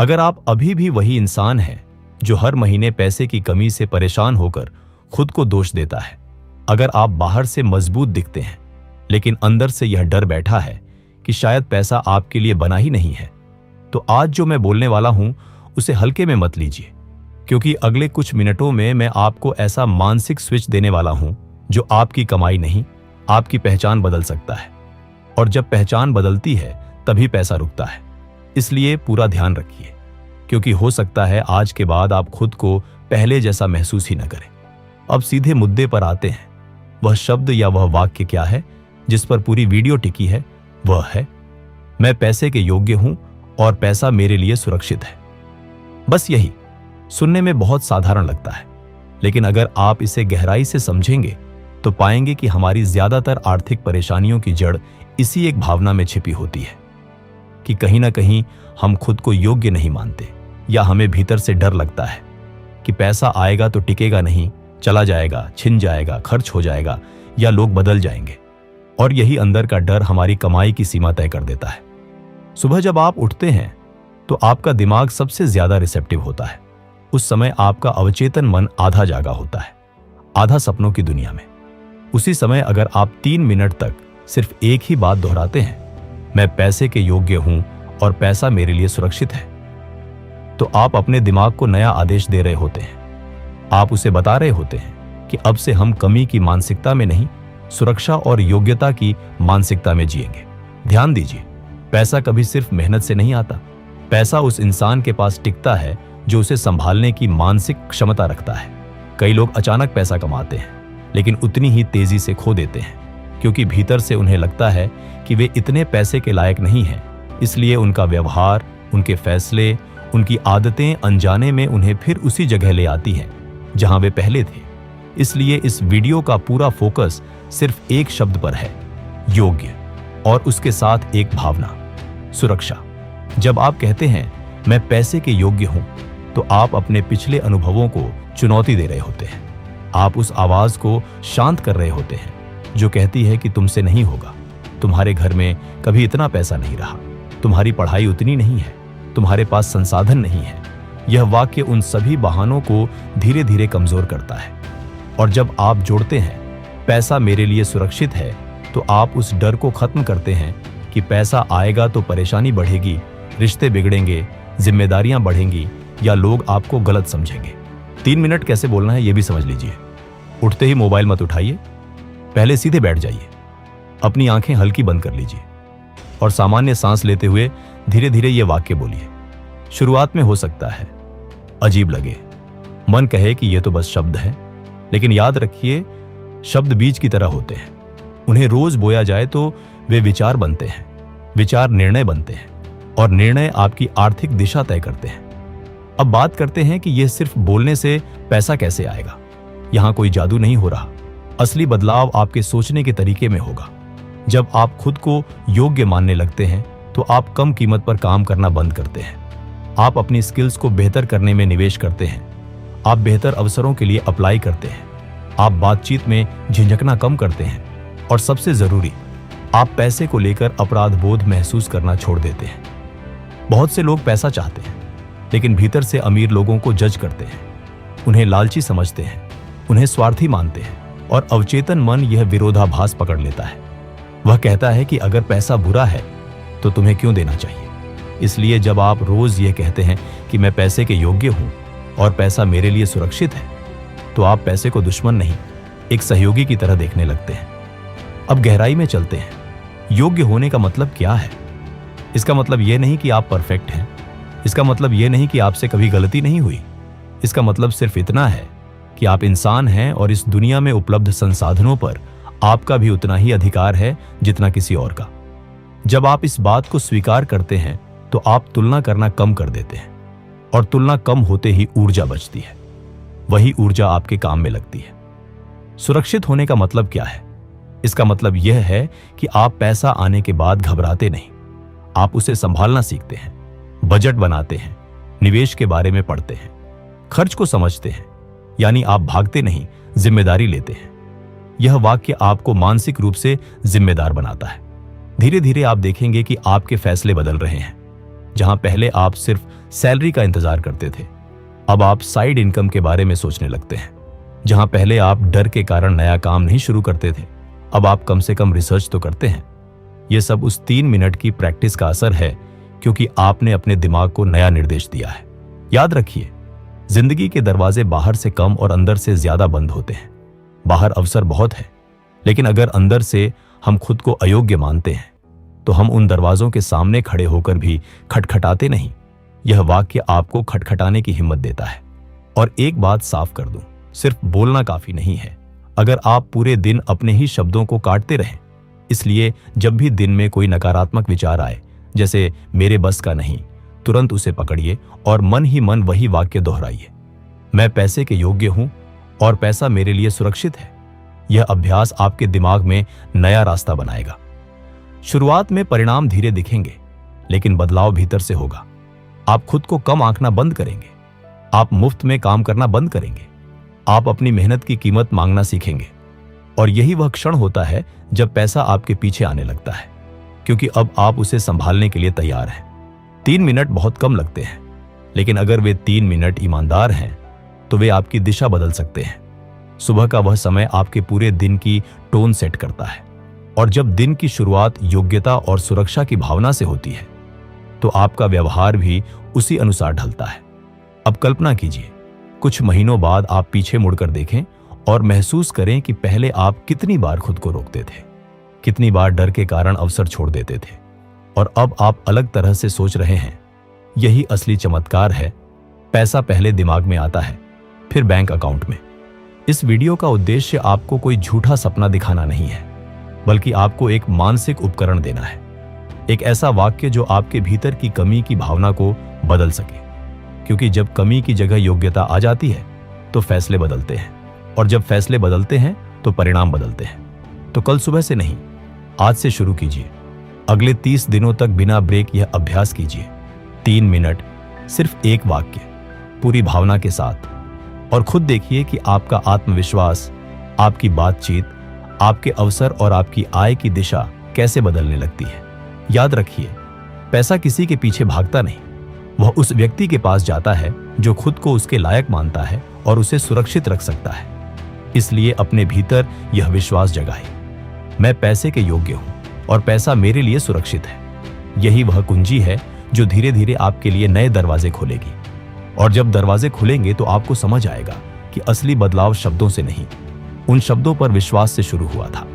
अगर आप अभी भी वही इंसान हैं जो हर महीने पैसे की कमी से परेशान होकर खुद को दोष देता है, अगर आप बाहर से मजबूत दिखते हैं लेकिन अंदर से यह डर बैठा है कि शायद पैसा आपके लिए बना ही नहीं है, तो आज जो मैं बोलने वाला हूं उसे हल्के में मत लीजिए, क्योंकि अगले कुछ मिनटों में मैं आपको ऐसा मानसिक स्विच देने वाला हूं जो आपकी कमाई नहीं, आपकी पहचान बदल सकता है। और जब पहचान बदलती है तभी पैसा रुकता है। इसलिए पूरा ध्यान रखिए, क्योंकि हो सकता है आज के बाद आप खुद को पहले जैसा महसूस ही न करें। अब सीधे मुद्दे पर आते हैं। वह शब्द या वह वाक्य क्या है जिस पर पूरी वीडियो टिकी है? वह है, मैं पैसे के योग्य हूं और पैसा मेरे लिए सुरक्षित है। बस यही सुनने में बहुत साधारण लगता है, लेकिन अगर आप इसे गहराई से समझेंगे तो पाएंगे कि हमारी ज्यादातर आर्थिक परेशानियों की जड़ इसी एक भावना में छिपी होती है कि कहीं ना कहीं हम खुद को योग्य नहीं मानते, या हमें भीतर से डर लगता है कि पैसा आएगा तो टिकेगा नहीं, चला जाएगा, छिन जाएगा, खर्च हो जाएगा या लोग बदल जाएंगे। और यही अंदर का डर हमारी कमाई की सीमा तय कर देता है। सुबह जब आप उठते हैं तो आपका दिमाग सबसे ज्यादा रिसेप्टिव होता है। उस समय आपका अवचेतन मन आधा जागा होता है, आधा सपनों की दुनिया में। उसी समय अगर आप 3 मिनट तक सिर्फ एक ही बात दोहराते हैं, मैं पैसे के योग्य हूं और पैसा मेरे लिए सुरक्षित है, तो आप अपने दिमाग को नया आदेश दे रहे होते हैं। आप उसे बता रहे होते हैं कि अब से हम कमी की मानसिकता में नहीं, सुरक्षा और योग्यता की मानसिकता में जिएंगे। ध्यान दीजिए, पैसा कभी सिर्फ मेहनत से नहीं आता। पैसा उस इंसान के पास टिकता है जो उसे संभालने की मानसिक क्षमता रखता है। कई लोग अचानक पैसा कमाते हैं लेकिन उतनी ही तेजी से खो देते हैं, क्योंकि भीतर से उन्हें लगता है कि वे इतने पैसे के लायक नहीं हैं। इसलिए उनका व्यवहार, उनके फैसले, उनकी आदतें अनजाने में उन्हें फिर उसी जगह ले आती हैं जहां वे पहले थे। इसलिए इस वीडियो का पूरा फोकस सिर्फ एक शब्द पर है, योग्य, और उसके साथ एक भावना, सुरक्षा। जब आप कहते हैं मैं पैसे के योग्य हूं, तो आप अपने पिछले अनुभवों को चुनौती दे रहे होते हैं। आप उस आवाज को शांत कर रहे होते हैं जो कहती है कि तुमसे नहीं होगा, तुम्हारे घर में कभी इतना पैसा नहीं रहा, तुम्हारी पढ़ाई उतनी नहीं है, तुम्हारे पास संसाधन नहीं है। यह वाक्य उन सभी बहानों को धीरे धीरे कमजोर करता है। और जब आप जोड़ते हैं पैसा मेरे लिए सुरक्षित है, तो आप उस डर को खत्म करते हैं कि पैसा आएगा तो परेशानी बढ़ेगी, रिश्ते बिगड़ेंगे, जिम्मेदारियां बढ़ेंगी या लोग आपको गलत समझेंगे। 3 मिनट कैसे बोलना है ये भी समझ लीजिए। उठते ही मोबाइल मत उठाइए, पहले सीधे बैठ जाइए, अपनी आंखें हल्की बंद कर लीजिए और सामान्य सांस लेते हुए धीरे धीरे ये वाक्य बोलिए। शुरुआत में हो सकता है अजीब लगे, मन कहे कि ये तो बस शब्द है, लेकिन याद रखिए, शब्द बीज की तरह होते हैं। उन्हें रोज बोया जाए तो वे विचार बनते हैं, विचार निर्णय बनते हैं और निर्णय आपकी आर्थिक दिशा तय करते हैं। अब बात करते हैं कि यह सिर्फ बोलने से पैसा कैसे आएगा। यहां कोई जादू नहीं हो रहा। असली बदलाव आपके सोचने के तरीके में होगा। जब आप खुद को योग्य मानने लगते हैं तो आप कम कीमत पर काम करना बंद करते हैं। आप अपनी स्किल्स को बेहतर करने में निवेश करते हैं। आप बेहतर अवसरों के लिए अप्लाई करते हैं। आप बातचीत में झिझकना कम करते हैं और सबसे जरूरी, आप पैसे को लेकर अपराध बोध महसूस करना छोड़ देते हैं। बहुत से लोग पैसा चाहते हैं लेकिन भीतर से अमीर लोगों को जज करते हैं, उन्हें लालची समझते हैं, उन्हें स्वार्थी मानते हैं और अवचेतन मन यह विरोधाभास पकड़ लेता है। वह कहता है कि अगर पैसा बुरा है तो तुम्हें क्यों देना चाहिए। इसलिए जब आप रोज यह कहते हैं कि मैं पैसे के योग्य हूं और पैसा मेरे लिए सुरक्षित है, तो आप पैसे को दुश्मन नहीं, एक सहयोगी की तरह देखने लगते हैं। अब गहराई में चलते हैं। योग्य होने का मतलब क्या है? इसका मतलब यह नहीं कि आप परफेक्ट हैं। इसका मतलब यह नहीं कि आपसे कभी गलती नहीं हुई। इसका मतलब सिर्फ इतना है कि आप इंसान हैं और इस दुनिया में उपलब्ध संसाधनों पर आपका भी उतना ही अधिकार है जितना किसी और का। जब आप इस बात को स्वीकार करते हैं तो आप तुलना करना कम कर देते हैं और तुलना कम होते ही ऊर्जा बचती है। वही ऊर्जा आपके काम में लगती है। सुरक्षित होने का मतलब क्या है? इसका मतलब यह है कि आप पैसा आने के बाद घबराते नहीं, आप उसे संभालना सीखते हैं, बजट बनाते हैं, निवेश के बारे में पढ़ते हैं, खर्च को समझते हैं, यानी आप भागते नहीं, जिम्मेदारी लेते हैं। यह वाक्य आपको मानसिक रूप से जिम्मेदार बनाता है। धीरे धीरे आप देखेंगे कि आपके फैसले बदल रहे हैं। जहां पहले आप सिर्फ सैलरी का इंतजार करते थे, अब आप साइड इनकम के बारे में सोचने लगते हैं। जहां पहले आप डर के कारण नया काम नहीं शुरू करते थे, अब आप कम से कम रिसर्च तो करते हैं। यह सब उस 3 मिनट की प्रैक्टिस का असर है, क्योंकि आपने अपने दिमाग को नया निर्देश दिया है। याद रखिए, जिंदगी के दरवाजे बाहर से कम और अंदर से ज्यादा बंद होते हैं। बाहर अवसर बहुत है, लेकिन अगर अंदर से हम खुद को अयोग्य मानते हैं तो हम उन दरवाजों के सामने खड़े होकर भी खटखटाते नहीं। यह वाक्य आपको खटखटाने की हिम्मत देता है। और एक बात साफ कर दूं, सिर्फ बोलना काफी नहीं है। अगर आप पूरे दिन अपने ही शब्दों को काटते रहें, इसलिए जब भी दिन में कोई नकारात्मक विचार आए, जैसे मेरे बस का नहीं, तुरंत उसे पकड़िए और मन ही मन वही वाक्य दोहराइए, मैं पैसे के योग्य हूं और पैसा मेरे लिए सुरक्षित है। यह अभ्यास आपके दिमाग में नया रास्ता बनाएगा। शुरुआत में परिणाम धीरे दिखेंगे, लेकिन बदलाव भीतर से होगा। आप खुद को कम आंकना बंद करेंगे, आप मुफ्त में काम करना बंद करेंगे, आप अपनी मेहनत की कीमत मांगना सीखेंगे। और यही वह क्षण होता है जब पैसा आपके पीछे आने लगता है, क्योंकि अब आप उसे संभालने के लिए तैयार हैं। 3 मिनट बहुत कम लगते हैं, लेकिन अगर वे 3 मिनट ईमानदार हैं तो वे आपकी दिशा बदल सकते हैं। सुबह का वह समय आपके पूरे दिन की टोन सेट करता है, और जब दिन की शुरुआत योग्यता और सुरक्षा की भावना से होती है तो आपका व्यवहार भी उसी अनुसार ढलता है। अब कल्पना कीजिए, कुछ महीनों बाद आप पीछे मुड़कर देखें और महसूस करें कि पहले आप कितनी बार खुद को रोकते थे, कितनी बार डर के कारण अवसर छोड़ देते थे, और अब आप अलग तरह से सोच रहे हैं। यही असली चमत्कार है। पैसा पहले दिमाग में आता है, फिर बैंक अकाउंट में। इस वीडियो का उद्देश्य आपको कोई झूठा सपना दिखाना नहीं है, बल्कि आपको एक मानसिक उपकरण देना है। एक ऐसा वाक्य जो आपके भीतर की कमी की भावना को बदल सके, क्योंकि जब कमी की जगह योग्यता आ जाती है तो फैसले बदलते हैं, और जब फैसले बदलते हैं तो परिणाम बदलते हैं। तो कल सुबह से नहीं, आज से शुरू कीजिए। अगले 30 दिनों तक बिना ब्रेक यह अभ्यास कीजिए। 3 मिनट, सिर्फ एक वाक्य, पूरी भावना के साथ, और खुद देखिए कि आपका आत्मविश्वास, आपकी बातचीत, आपके अवसर और आपकी आय की दिशा कैसे बदलने लगती है। याद रखिए, पैसा किसी के पीछे भागता नहीं, वह उस व्यक्ति के पास जाता है जो खुद को उसके लायक मानता है और उसे सुरक्षित रख सकता है। इसलिए अपने भीतर यह विश्वास जगाए, मैं पैसे के योग्य हूं और पैसा मेरे लिए सुरक्षित है। यही वह कुंजी है जो धीरे धीरे आपके लिए नए दरवाजे खोलेगी। और जब दरवाजे खुलेंगे तो आपको समझ आएगा कि असली बदलाव शब्दों से नहीं, उन शब्दों पर विश्वास से शुरू हुआ था।